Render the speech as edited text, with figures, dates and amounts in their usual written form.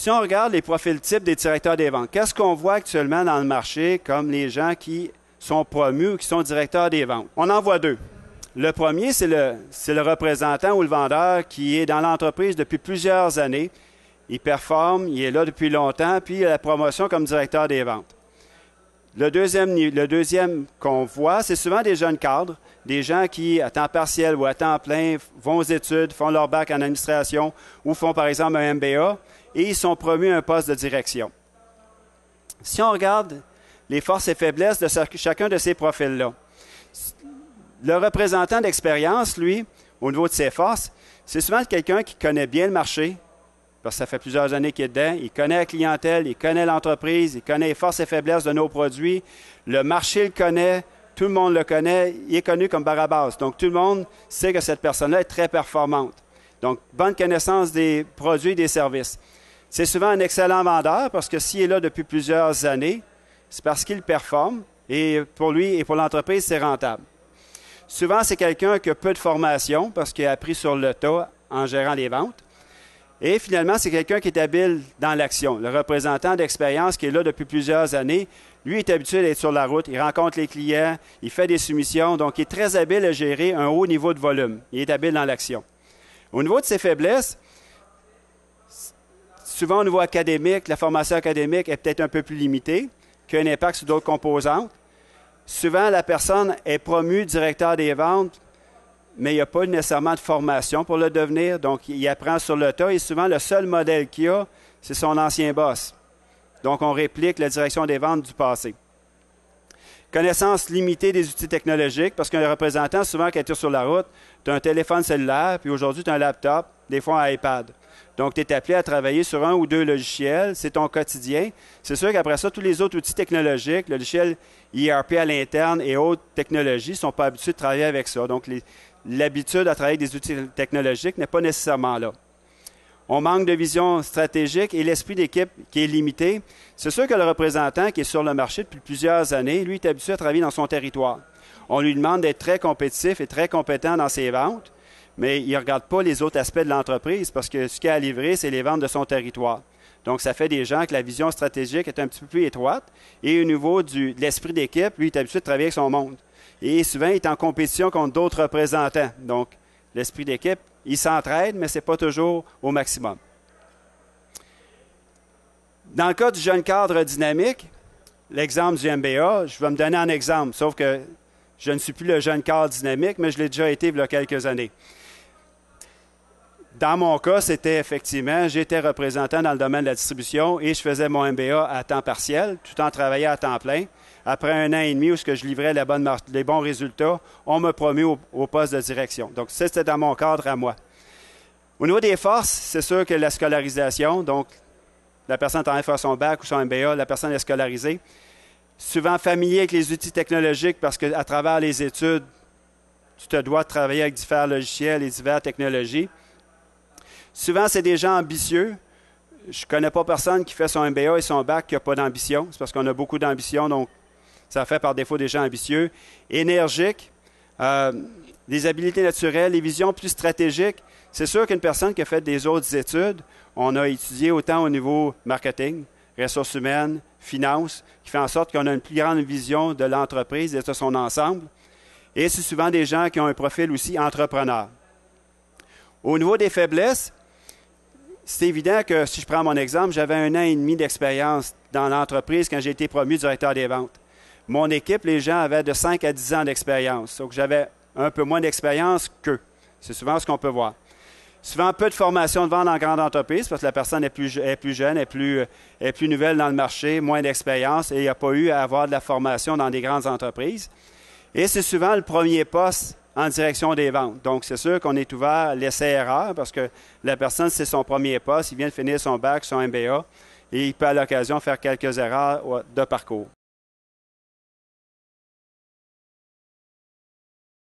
Si on regarde les profils types des directeurs des ventes, qu'est-ce qu'on voit actuellement dans le marché comme les gens qui sont promus ou qui sont directeurs des ventes? On en voit deux. Le premier, c'est le représentant ou le vendeur qui est dans l'entreprise depuis plusieurs années. Il performe, il est là depuis longtemps, puis il a la promotion comme directeur des ventes. Le deuxième qu'on voit, c'est souvent des jeunes cadres, des gens qui, à temps partiel ou à temps plein, vont aux études, font leur bac en administration ou font par exemple un MBA et ils sont promus à un poste de direction. Si on regarde les forces et faiblesses de chacun de ces profils-là, le représentant d'expérience, lui, au niveau de ses forces, c'est souvent quelqu'un qui connaît bien le marché, parce que ça fait plusieurs années qu'il est dedans, il connaît la clientèle, il connaît l'entreprise, il connaît les forces et faiblesses de nos produits, le marché le connaît, tout le monde le connaît, il est connu comme Barabas. Donc, tout le monde sait que cette personne-là est très performante. Donc, bonne connaissance des produits et des services. C'est souvent un excellent vendeur parce que s'il est là depuis plusieurs années, c'est parce qu'il performe et pour lui et pour l'entreprise, c'est rentable. Souvent, c'est quelqu'un qui a peu de formation parce qu'il a appris sur le tas en gérant les ventes. Et finalement, c'est quelqu'un qui est habile dans l'action. Le représentant d'expérience qui est là depuis plusieurs années, lui est habitué d'être sur la route, il rencontre les clients, il fait des soumissions, donc il est très habile à gérer un haut niveau de volume. Il est habile dans l'action. Au niveau de ses faiblesses, souvent au niveau académique, la formation académique est peut-être un peu plus limitée, qui a un impact sur d'autres composantes. Souvent, la personne est promue directeur des ventes, mais il n'y a pas nécessairement de formation pour le devenir, donc il apprend sur le tas et souvent le seul modèle qu'il a, c'est son ancien boss. Donc, on réplique la direction des ventes du passé. Connaissance limitée des outils technologiques, parce qu'un représentant, souvent, quand tu es sur la route, tu as un téléphone cellulaire, puis aujourd'hui, tu as un laptop, des fois un iPad. Donc, tu es appelé à travailler sur un ou deux logiciels, c'est ton quotidien. C'est sûr qu'après ça, tous les autres outils technologiques, le logiciel ERP à l'interne et autres technologies, ne sont pas habitués de travailler avec ça. Donc, l'habitude à travailler avec des outils technologiques n'est pas nécessairement là. On manque de vision stratégique et l'esprit d'équipe qui est limité. C'est sûr que le représentant qui est sur le marché depuis plusieurs années, lui, est habitué à travailler dans son territoire. On lui demande d'être très compétitif et très compétent dans ses ventes, mais il ne regarde pas les autres aspects de l'entreprise parce que ce qu'il a à livrer, c'est les ventes de son territoire. Donc, ça fait des gens que la vision stratégique est un petit peu plus étroite. Et au niveau de l'esprit d'équipe, lui, il est habitué de travailler avec son monde. Et souvent, il est en compétition contre d'autres représentants. Donc, l'esprit d'équipe, il s'entraide, mais ce n'est pas toujours au maximum. Dans le cas du jeune cadre dynamique, l'exemple du MBA, je vais me donner un exemple, sauf que je ne suis plus le jeune cadre dynamique, mais je l'ai déjà été il y a quelques années. Dans mon cas, c'était effectivement, j'étais représentant dans le domaine de la distribution et je faisais mon MBA à temps partiel, tout en travaillant à temps plein. Après 1 an et demi où je livrais les bons résultats, on m'a promu au poste de direction. Donc, ça, c'était dans mon cadre à moi. Au niveau des forces, c'est sûr que la scolarisation, donc la personne est en train de faire son bac ou son MBA, la personne est scolarisée. Souvent familier avec les outils technologiques parce qu'à travers les études, tu te dois de travailler avec différents logiciels et diverses technologies. Souvent, c'est des gens ambitieux. Je ne connais pas personne qui fait son MBA et son bac qui n'a pas d'ambition. C'est parce qu'on a beaucoup d'ambition, donc ça fait par défaut des gens ambitieux. Énergiques, des habiletés naturelles, des visions plus stratégiques. C'est sûr qu'une personne qui a fait des autres études, on a étudié autant au niveau marketing, ressources humaines, finances, qui fait en sorte qu'on a une plus grande vision de l'entreprise et de son ensemble. Et c'est souvent des gens qui ont un profil aussi entrepreneur. Au niveau des faiblesses, c'est évident que si je prends mon exemple, j'avais 1 an et demi d'expérience dans l'entreprise quand j'ai été promu directeur des ventes. Mon équipe, les gens avaient de 5 à 10 ans d'expérience. Donc, j'avais un peu moins d'expérience qu'eux. C'est souvent ce qu'on peut voir. Souvent, peu de formation de vente en grande entreprise parce que la personne est plus jeune, est plus nouvelle dans le marché, moins d'expérience et il n'y a pas eu à avoir de la formation dans des grandes entreprises. Et c'est souvent le premier poste en direction des ventes. Donc, c'est sûr qu'on est ouvert à l'essai-erreur parce que la personne, c'est son premier poste, il vient de finir son bac, son MBA et il peut à l'occasion faire quelques erreurs de parcours.